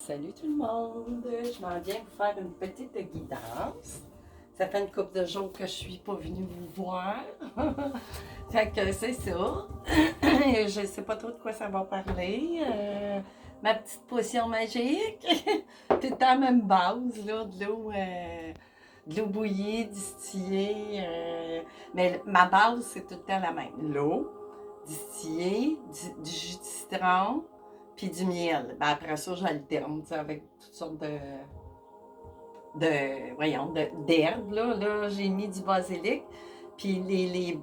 Salut tout le monde! Je m'en viens vous faire une petite guidance. Ça fait une couple de jours que je suis pas venue vous voir. Fait que c'est ça. Je sais pas trop de quoi ça va parler. Ma petite potion magique. Tout le temps la même base, là, de l'eau bouillie, distillée. Mais ma base, c'est tout le temps la même. L'eau, distillée, du jus de citron, puis du miel. Ben après ça, j'alterne avec toutes sortes d'herbes. Là, j'ai mis du basilic, puis les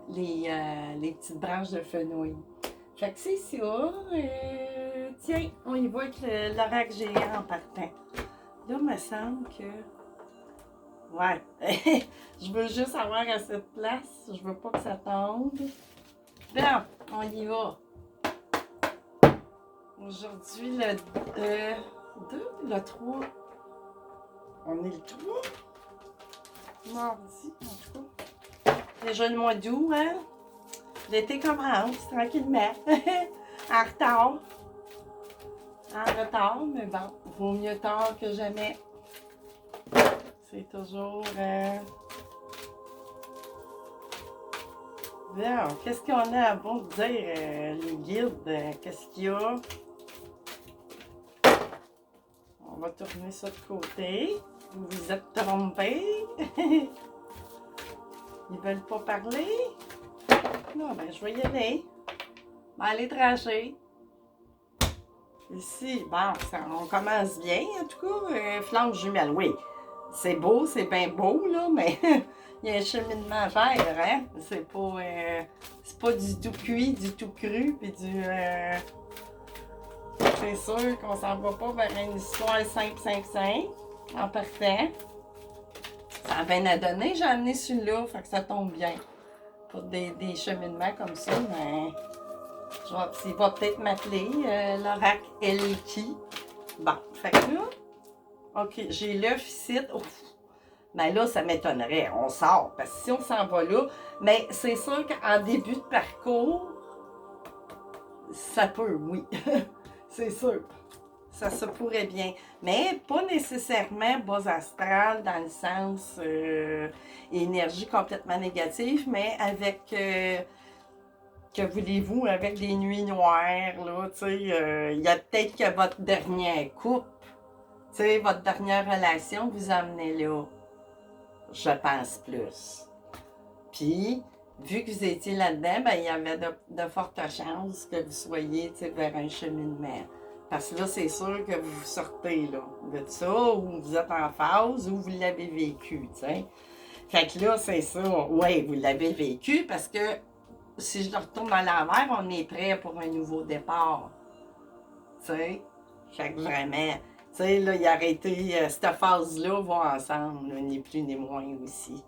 petites branches de fenouil. Fait que c'est ça. Tiens, on y voit avec l'oracle géant en partant. Là, il me semble que... Ouais. Je veux juste avoir à cette place. Je veux pas que ça tombe. Bon, on y va. Aujourd'hui, le 2, le 3. On est le 3. Mardi, en tout cas. Déjà le mois d'août, hein? L'été commence, tranquillement. En retard. En retard, mais bon, vaut mieux tard que jamais. C'est toujours... Bien, qu'est-ce qu'on a à vous dire, les guides? Qu'est-ce qu'il y a? On va tourner ça de côté. Vous vous êtes trompés. Ils veulent pas parler? Non, ben je vais y aller. Je vais aller trancher. Ici, bon, on commence bien, en tout cas. Flamme jumelle, oui. C'est beau, c'est bien beau, là, mais il y a un cheminement à faire, hein? C'est pas du tout cuit, du tout cru, puis du... C'est sûr qu'on s'en va pas vers une histoire simple en partant. Ça a bien à donner, j'ai amené celui-là, fait que ça tombe bien. Pour des cheminements comme ça, mais il va peut-être m'appeler l'oracle Elki. Bon, fait que là, ok, j'ai l'œuf ici. Ouf. Mais là, ça m'étonnerait, on sort, parce que si on s'en va là, mais c'est sûr qu'en début de parcours, ça peut, oui. C'est sûr. Ça se pourrait bien. Mais pas nécessairement bas astral dans le sens énergie complètement négative, mais avec, que voulez-vous, avec des nuits noires, là, tu sais, il y a peut-être que votre dernière couple, tu sais, votre dernière relation vous amenez là. Je pense plus. Puis, vu que vous étiez là-dedans, ben, il y avait de fortes chances que vous soyez vers un cheminement. Parce que là, c'est sûr que vous sortez là, de ça, ou vous êtes en phase, ou vous l'avez vécu, tu sais. Fait que là, c'est ça. Oui, vous l'avez vécu parce que si je le retourne à l'envers, on est prêt pour un nouveau départ. Tu sais. Fait que vraiment, tu sais, là, il a arrêté, cette phase-là va ensemble, là, ni plus ni moins aussi.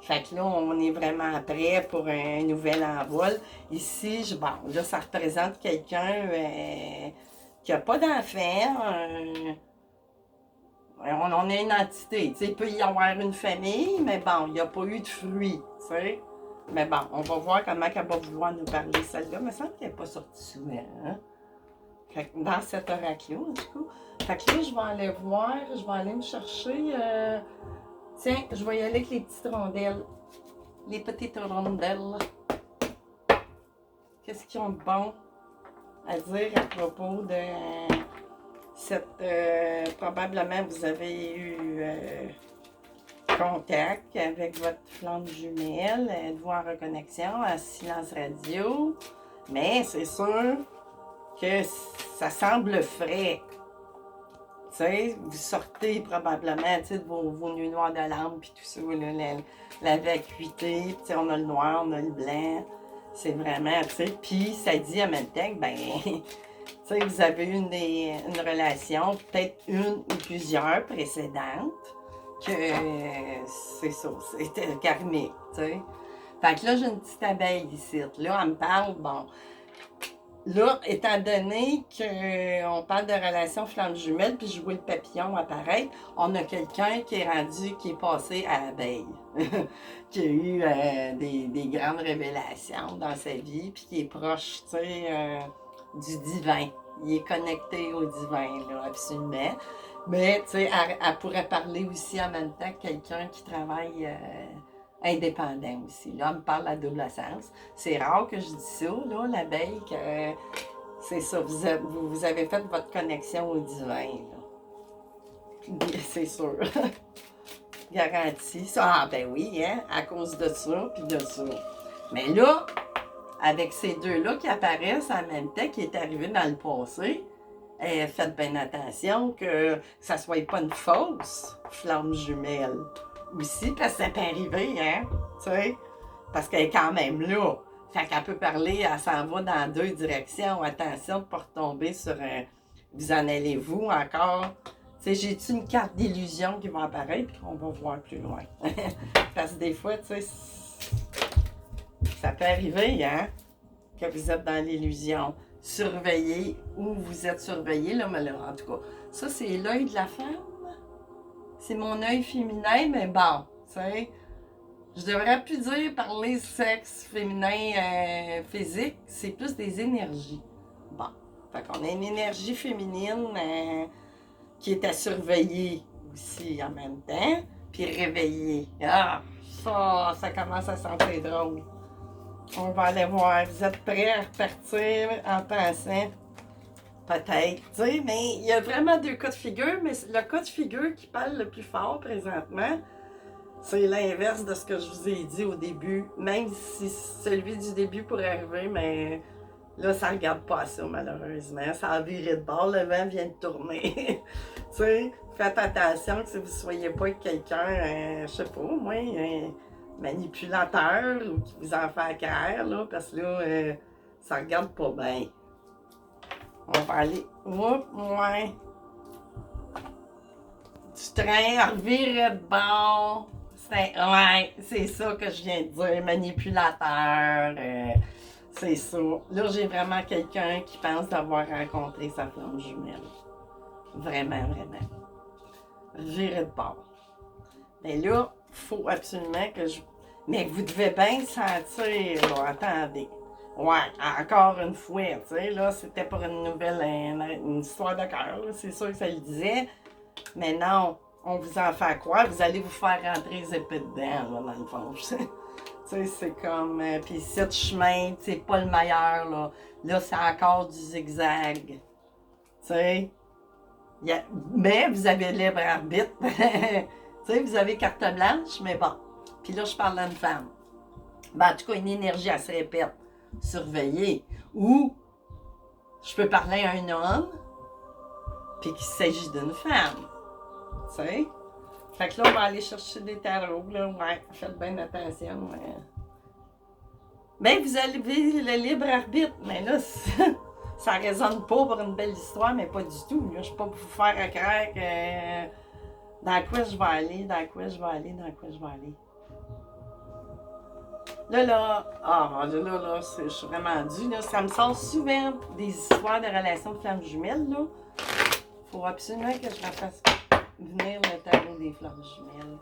Fait que là, on est vraiment prêt pour un nouvel envol. Ici, bon, là, ça représente quelqu'un qui n'a pas d'enfant. On est une entité. Il peut y avoir une famille, mais bon, il n'y a pas eu de fruits. T'sais. Mais bon, on va voir comment elle va vouloir nous parler, celle-là. Il me semble qu'elle n'est pas sortie souvent. Hein? Fait que dans cet oracle-là, du coup. Fait que là, je vais aller voir, je vais aller me chercher. Tiens, je vais y aller avec les petites rondelles. Les petites rondelles. Qu'est-ce qu'ils ont de bon à dire à propos de cette... probablement, vous avez eu contact avec votre flamme jumelle, êtes-vous en reconnexion, à silence radio. Mais c'est sûr que ça semble frais. Tu sais, vous sortez probablement de vos nuits noires de lampe puis tout ça, là, la vacuité, on a le noir, on a le blanc. C'est vraiment, tu sais, puis ça dit en même temps que, ben, tu sais, vous avez eu une relation, peut-être une ou plusieurs précédentes, que c'est ça, c'était karmique, tu sais. Fait que là, j'ai une petite abeille ici. Là, elle me parle, bon. Là, étant donné qu'on parle de relation flamme jumelle, puis je vois le papillon apparaître, on a quelqu'un qui est passé à l'abeille, qui a eu des grandes révélations dans sa vie, puis qui est proche, tu sais, du divin. il est connecté au divin, là, absolument. Mais, tu sais, elle pourrait parler aussi en même temps que quelqu'un qui travaille indépendant aussi. Là, elle me parle à double sens. C'est rare que je dis ça, là, l'abeille, que c'est ça, vous avez fait votre connexion au divin, là. C'est sûr. Garantie. Ça, ah, ben oui, hein, à cause de ça, puis de ça. Mais là, avec ces deux-là qui apparaissent en même temps, qui est arrivé dans le passé, faites bien attention que ça ne soit pas une fausse flamme jumelle. Aussi, parce que ça peut arriver, hein, tu sais, parce qu'elle est quand même là. Fait qu'elle peut parler, elle s'en va dans deux directions. Attention de ne pas retomber sur un... Vous en allez-vous encore? Tu sais, j'ai-tu une carte d'illusion qui va apparaître, puis on va voir plus loin. Parce que des fois, tu sais, ça peut arriver, hein, que vous êtes dans l'illusion. Surveillé, ou vous êtes surveillé, là, mais là, en tout cas, ça, c'est l'œil de la femme. C'est mon œil féminin, mais bon, tu sais, je devrais plus dire parler sexe féminin physique, c'est plus des énergies. Bon, fait qu'on a une énergie féminine qui est à surveiller aussi en même temps, puis réveiller. Ah, ça commence à sentir drôle. On va aller voir. Vous êtes prêts à repartir en pensant? Peut-être, tu sais, mais il y a vraiment deux cas de figure, mais le cas de figure qui parle le plus fort présentement, c'est l'inverse de ce que je vous ai dit au début. Même si celui du début pourrait arriver, mais là, ça ne regarde pas ça, malheureusement. Ça a viré de bord, le vent vient de tourner. Tu sais, faites attention que si vous ne soyez pas quelqu'un, je sais pas, moi, un manipulateur ou qui vous en fait craindre, là, parce que là, ça regarde pas bien. On va aller. Oups, ouais. Du train, revirer de bord. Ouais, c'est ça que je viens de dire. Manipulateur. C'est ça. Là, j'ai vraiment quelqu'un qui pense d'avoir rencontré sa flamme jumelle. Vraiment, vraiment. Virer de bord. Mais là, il faut absolument que je. Mais vous devez bien sentir, là. Attendez. Ouais, encore une fois, tu sais, là, c'était pour une nouvelle, une histoire de cœur, c'est sûr que ça le disait. Mais non, on vous en fait quoi? Vous allez vous faire rentrer les épées dedans, là, dans le fond. Tu sais, c'est comme. Puis cette chemin, c'est pas le meilleur, là. Là, c'est encore du zigzag. Tu sais. Mais vous avez libre arbitre. Tu sais, vous avez carte blanche, mais bon. Puis là, je parle à une femme. Ben, en tout cas, une énergie, elle se répète. Surveiller. Ou je peux parler à un homme, puis qu'il s'agit d'une femme. Tu sais? Fait que là, on va aller chercher des tarots, là. Ouais, faites bien attention. Ouais. Ben, vous avez le libre arbitre, mais là, ça résonne pas pour une belle histoire, mais pas du tout. Là. Je ne peux pas vous faire croire que dans quoi je vais aller, dans quoi je vais aller, dans quoi je vais aller. Là, je suis vraiment due. Là, ça me sort souvent des histoires de relations de flammes jumelles. Là. Faut absolument que je fasse venir le tarot des flammes jumelles.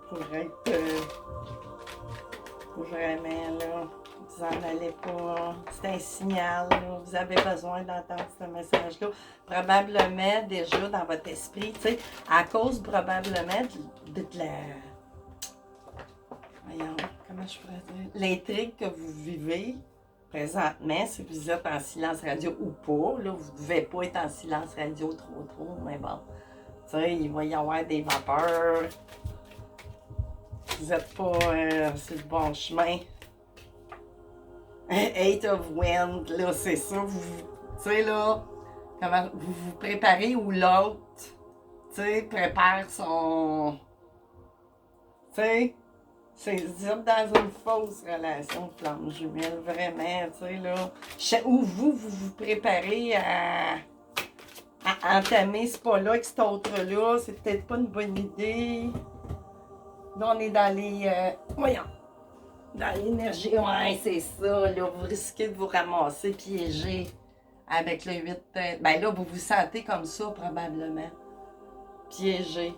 Pour être vraiment là. Vous en allez pas. C'est un signal. Là. Vous avez besoin d'entendre ce message-là. Probablement déjà dans votre esprit, tu sais, à cause probablement de la. Voyons, comment je pourrais dire? L'intrigue que vous vivez présentement, si vous êtes en silence radio ou pas, là, vous ne devez pas être en silence radio trop, mais bon. Tu sais, il va y avoir des vapeurs. Vous n'êtes pas sur le bon chemin. Eight of Wind, là, c'est ça. Tu sais, là, comment vous vous préparez ou l'autre, tu sais, prépare son. Tu sais, c'est dire dans une fausse relation de flamme jumelle, vraiment, tu sais, là. Ou vous préparez à entamer ce pas-là avec cet autre-là, c'est peut-être pas une bonne idée. Là, on est dans les. Voyons. Dans l'énergie. Ouais, c'est ça. Là, vous risquez de vous ramasser piégé avec le 8. Ben là, vous vous sentez comme ça, probablement. Piégé.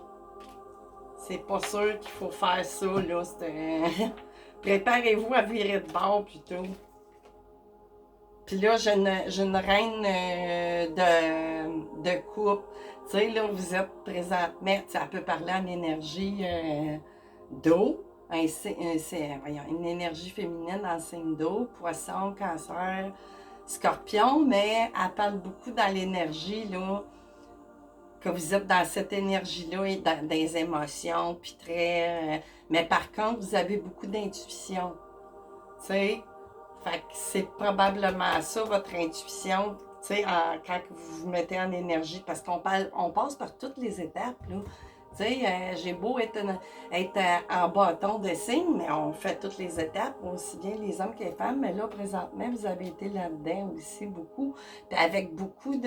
C'est pas sûr qu'il faut faire ça, là. Préparez-vous à virer de bord plutôt. Puis là, j'ai une reine de coupe. Tu sais, là, vous êtes présentement, ça peut parler en énergie d'eau, voyons, une énergie féminine en signe d'eau, poisson, cancer, scorpion, mais elle parle beaucoup dans l'énergie, là, que vous êtes dans cette énergie-là et dans des émotions, puis très... mais par contre, vous avez beaucoup d'intuition, tu sais. Fait que c'est probablement ça, votre intuition, tu sais, quand vous vous mettez en énergie, parce on passe par toutes les étapes, là. Tu sais, j'ai beau être en bâton de signe, mais on fait toutes les étapes, aussi bien les hommes que les femmes. Mais là, présentement, vous avez été là-dedans aussi beaucoup, puis avec beaucoup de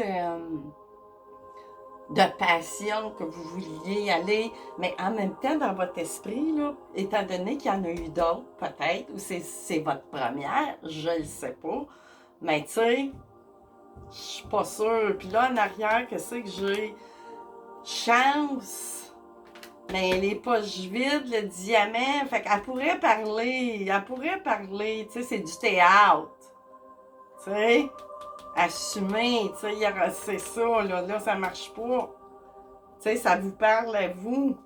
passion que vous vouliez y aller, mais en même temps, dans votre esprit, là, étant donné qu'il y en a eu d'autres, peut-être, ou c'est votre première, je le sais pas, mais tu sais, je suis pas sûre. Puis là, en arrière, qu'est-ce que j'ai? Chance, mais les poches vides, le diamant, fait qu'elle pourrait parler, tu sais, c'est du théâtre, tu sais, assumer, tu sais, c'est ça, là, ça marche pas. Tu sais, ça vous parle à vous.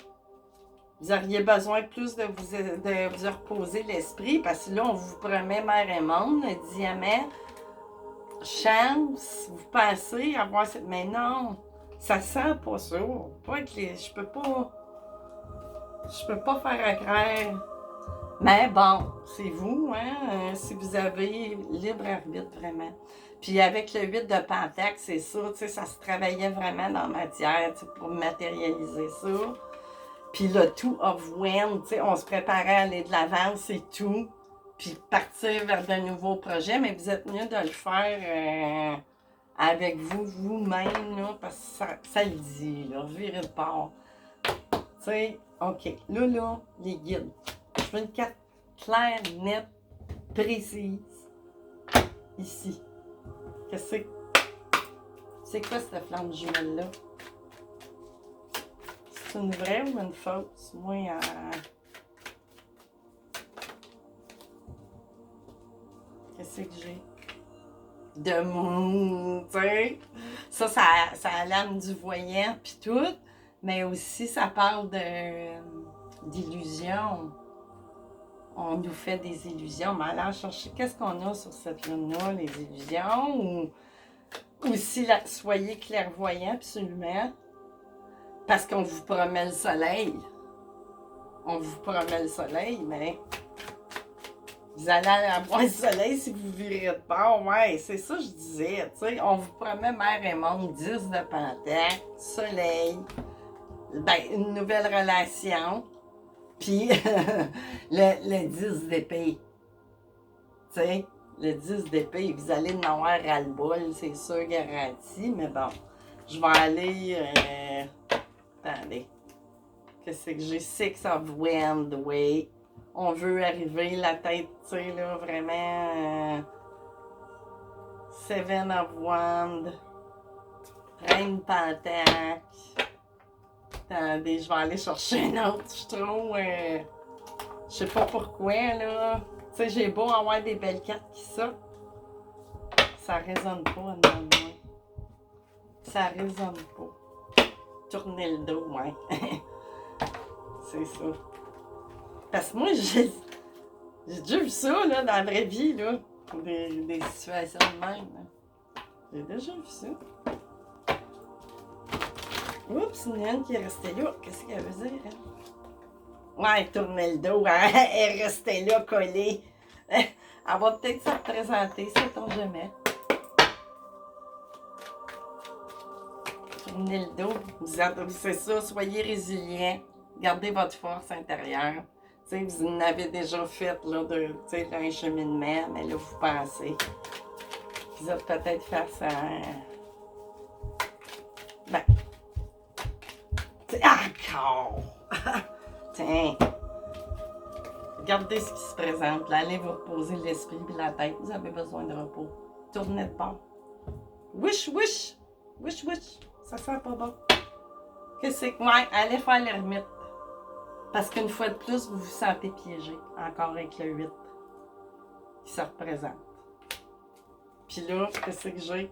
Vous auriez besoin plus de vous reposer l'esprit parce que là, on vous promet mer et monde, le diamant, chance, vous pensez avoir cette. Mais non, ça sent pas ça. Pas avec je peux pas faire à croire. Mais bon, c'est vous, hein, si vous avez libre arbitre vraiment. Puis avec le 8 de Pentacle, c'est ça, tu sais, ça se travaillait vraiment dans la matière, tu sais, pour matérialiser ça. Puis le tout of when, tu sais, on se préparait à aller de l'avant, c'est tout. Puis partir vers de nouveaux projets, mais vous êtes mieux de le faire avec vous-même, là, parce que ça le dit, là, virez de part. Tu sais, OK, là, les guides. Je veux une carte claire, nette, précise. Ici. Qu'est-ce que c'est quoi cette flamme jumelle-là? C'est une vraie ou une fausse? Moi, qu'est-ce que j'ai? De mon, tu sais. Ça a l'âme du voyant, puis tout. Mais aussi, ça parle d'illusions. On nous fait des illusions. Mais allons chercher qu'est-ce qu'on a sur cette lune-là, les illusions. Ou aussi, soyez clairvoyant, absolument. Parce qu'on vous promet le soleil. On vous promet le soleil, mais vous allez avoir le soleil si vous virez de bord. Ouais, c'est ça que je disais. Tu sais, on vous promet mer et monde, 10 de pentacle, soleil, ben, une nouvelle relation, puis le 10 d'épée. Tu sais, le 10 d'épée, vous allez en avoir ras-le-bol, c'est sûr, garanti, mais bon, je vais aller. Attendez. Qu'est-ce que j'ai? Six of Wind, oui. On veut arriver, la tête, tu sais, là, vraiment. Seven of Wand. Reine Pentacle. Attendez, je vais aller chercher un autre. Je trouve. Je sais pas pourquoi, là. Tu sais, j'ai beau avoir des belles cartes qui sortent. Ça résonne pas dans moi. Ça résonne pas. Tourner le dos, ouais. C'est ça. Parce que moi, j'ai déjà vu ça, là, dans la vraie vie, là. Des situations de même, là. J'ai déjà vu ça. Oups, il y en a une qui est restée là. Qu'est-ce qu'elle veut dire, hein? Ouais, tourner le dos, hein? Elle est restée là, collée. Elle va peut-être se représenter, sait-on jamais. Tournez le dos. C'est ça, soyez résilient. Gardez votre force intérieure. T'sais, vous en avez déjà fait là, un cheminement, mais là, vous pensez. Vous êtes peut-être face à. Ben. Encore! Tiens! Regardez ce qui se présente. Là, allez vous reposer l'esprit et la tête. Vous avez besoin de repos. Tournez de bord. Wish, wish! Wish, wish! Ça sent pas bon. Qu'est-ce que. Ouais, allez faire l'ermite. Parce qu'une fois de plus, vous vous sentez piégé. Encore avec le 8 qui se représente. Puis là, qu'est-ce que j'ai?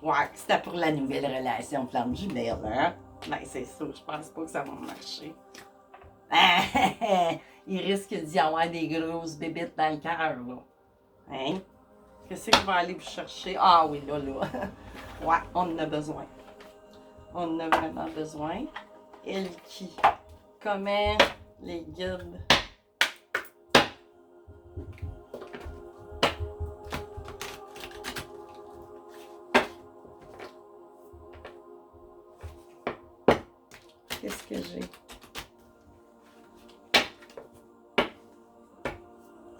Ouais, c'était pour la nouvelle relation flamme jumelle, hein? Ben, c'est ça, je pense pas que ça va marcher. Il risque d'y avoir des grosses bébites dans le cœur, là. Hein? Qu'est-ce qu'il va aller vous chercher? Ah oui, là. Ouais, on en a besoin. On en a vraiment besoin. Elle qui? Comment les guides? Qu'est-ce que j'ai?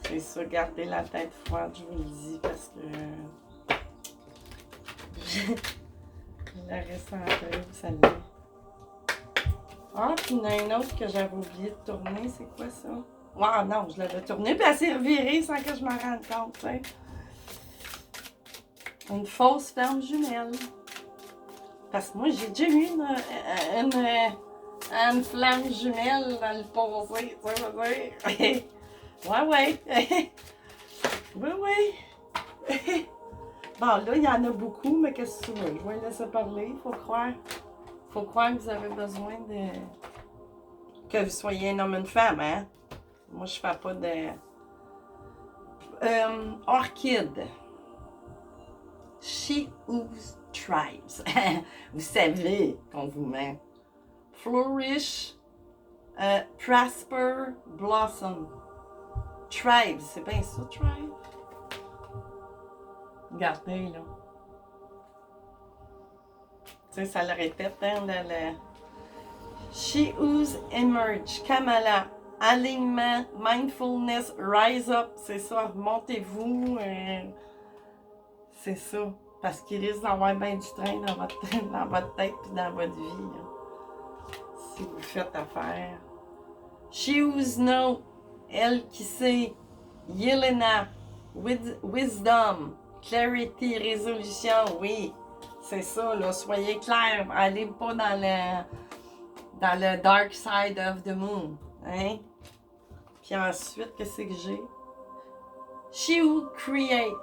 C'est ça, gardez la tête froide, je vous le dis, parce que je la recentrée, celle-là. Ah, puis il y en a une autre que j'avais oublié de tourner, c'est quoi ça? Ah non, je l'avais tournée, puis elle s'est revirée sans que je m'en rende compte, tu sais. Une fausse flamme jumelle. Parce que moi, j'ai déjà eu une flamme jumelle dans le passé, tu sais, ouais. Oui. Bon, là, il y en a beaucoup, mais qu'est-ce que tu veux? Je vais laisser parler, faut croire. Faut croire que vous avez besoin de... que vous soyez un homme et une femme, hein? Moi, je fais pas de... Orchide. She whose tribes. Vous savez qu'on vous met. Flourish, prosper, blossom. Tribes, c'est bien ça, tribe? Regardez, là. Tu sais, ça le répète, hein, She whose emerge, Kamala. Alignement, mindfulness, rise up, c'est ça, montez-vous, c'est ça. Parce qu'il risque d'avoir bien du train dans votre tête et dans votre vie, là, si vous faites affaire. She whose know, elle qui sait, Yelena, wisdom, clarity, résolution, oui, c'est ça, là, soyez clairs, allez pas dans le dark side of the moon, hein? Puis ensuite, qu'est-ce que j'ai? She who create.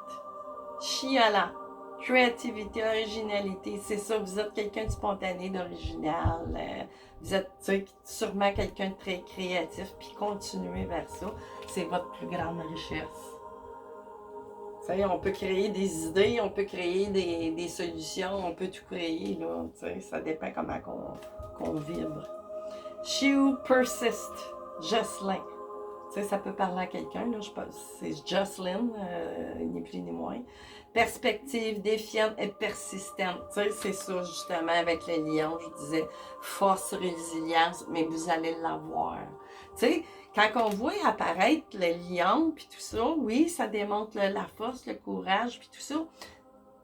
Chiala. Créativité, originalité. C'est ça, vous êtes quelqu'un de spontané, d'original. Vous êtes sûrement quelqu'un de très créatif. Puis continuez vers ça. C'est votre plus grande richesse. T'sais, on peut créer des idées, on peut créer des solutions, on peut tout créer. Là, ça dépend comment qu'on vibre. She who persist. Jocelyn. Ça peut parler à quelqu'un, là, je pense. C'est Jocelyn, ni plus ni moins. Perspective défiante et persistante. C'est ça, justement, avec le lion, je disais force, résilience, mais vous allez l'avoir. Quand on voit apparaître le lion, puis tout ça, oui, ça démontre la force, le courage, puis tout ça.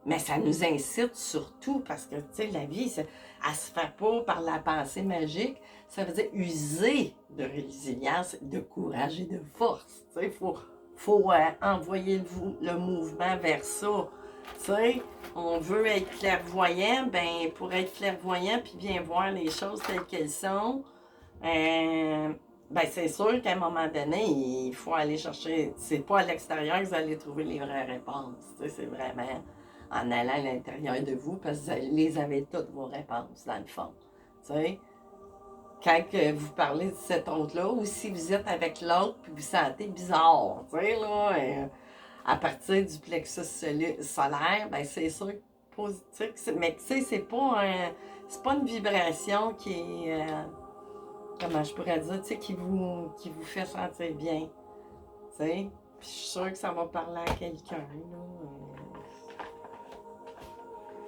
Mais ça nous incite surtout parce que, la vie, elle se fait pas par la pensée magique. Ça veut dire user de résilience, de courage et de force. Il faut envoyer le mouvement vers ça. On veut être clairvoyant, ben pour être clairvoyant puis bien voir les choses telles qu'elles sont, ben c'est sûr qu'à un moment donné, il faut aller chercher. C'est pas à l'extérieur que vous allez trouver les vraies réponses. C'est vraiment en allant à l'intérieur de vous parce que vous les avez toutes vos réponses, dans le fond. Quand vous parlez de cet autre-là, ou si vous êtes avec l'autre et vous sentez bizarre, à partir du plexus solaire, ben c'est sûr que positif, mais c'est pas une vibration qui est, comment je pourrais dire, qui vous fait sentir bien, Puis je suis sûre que ça va parler à quelqu'un,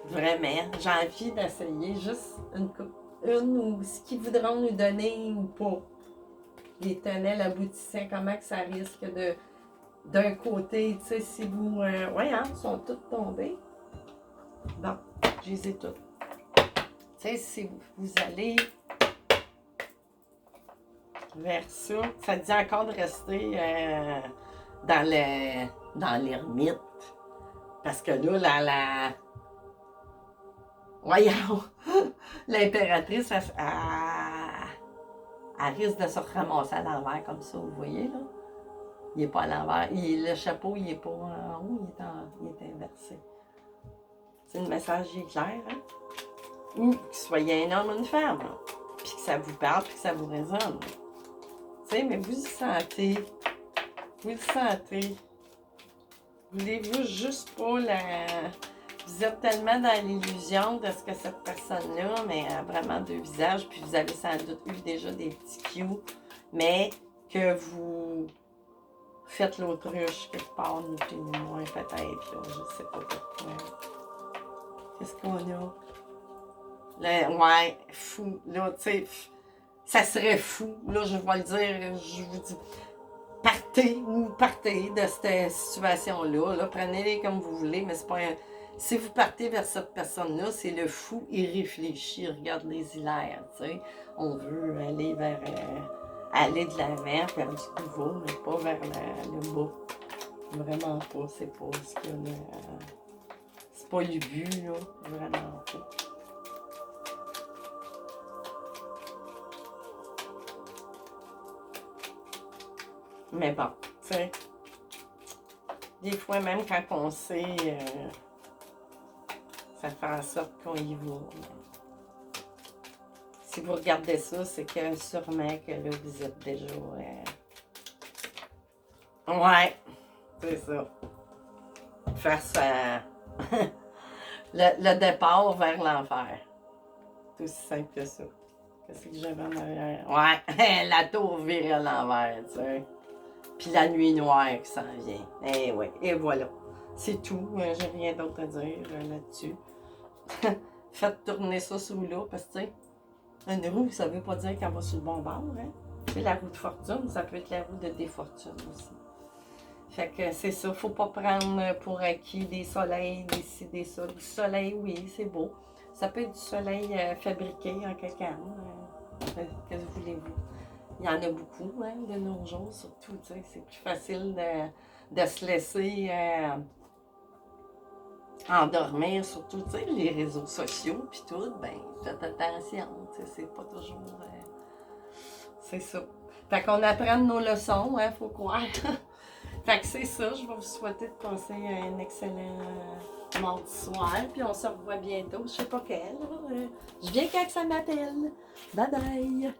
Vraiment, j'ai envie d'essayer juste une ou ce qu'ils voudront nous donner ou pas. Les tenants, aboutissants, comment que ça risque d'un côté, si vous... ils sont toutes tombées. Bon, je les ai toutes. Si vous allez vers ça, ça dit encore de rester dans l'ermite. Parce que là, voyons, l'impératrice, elle risque de se ramasser à l'envers comme ça, vous voyez, là. Il n'est pas à l'envers. Le chapeau, il n'est pas en haut, il est inversé. C'est le message est clair, hein? Ou que soyez un homme ou une femme, hein? Puis que ça vous parle, puis que ça vous résonne. Tu sais, mais vous le sentez. Vous le sentez. Voulez-vous juste pas la... Vous êtes tellement dans l'illusion de ce que cette personne-là, mais a vraiment deux visages, puis vous avez sans doute eu déjà des petits cues, mais que vous faites l'autruche quelque part, ni plus ni moins peut-être, là, je sais pas pourquoi. Qu'est-ce qu'on a? Ouais, fou, là, tu sais, ça serait fou, là, je vais le dire, je vous dis, partez de cette situation-là, là, prenez-les comme vous voulez, mais c'est pas un... Si vous partez vers cette personne-là, c'est le fou irréfléchi, regarde les hilaires, tu sais. On veut aller vers... aller de l'avant, vers du nouveau, mais pas vers le bas. Vraiment pas, c'est pas ce que c'est pas le but, là. Vraiment pas. Mais bon, tu sais, des fois, même quand on sait, ça fait en sorte qu'on y va. Si vous regardez ça, c'est que sûrement que là, vous êtes déjà... Ouais, c'est ça. Face à... le départ vers l'enfer. C'est aussi simple que ça. Qu'est-ce que j'avais en arrière? Ouais, la tour virée à l'envers, tu sais. Puis la nuit noire qui s'en vient. Eh ouais, et voilà. C'est tout. J'ai rien d'autre à dire là-dessus. Faites tourner ça sous l'eau, parce que, tu sais, une roue, ça veut pas dire qu'elle va sur le bon bord, hein. C'est la roue de fortune, ça peut être la roue de défortune aussi. Fait que c'est ça, faut pas prendre pour acquis des soleils, des ça. Du soleil, oui, c'est beau. Ça peut être du soleil fabriqué en cacane. Qu'est-ce que voulez-vous? Il y en a beaucoup, hein, de nos jours, surtout, tu sais, c'est plus facile de se laisser endormir, surtout, tu sais, les réseaux sociaux, puis tout, ben, faites attention, tu sais, c'est pas toujours... c'est ça. Fait qu'on apprend nos leçons, hein, faut croire. Fait que c'est ça, je vais vous souhaiter de passer un excellent mardi soir, puis on se revoit bientôt, je sais pas quel, je viens quand ça m'appelle. Bye bye!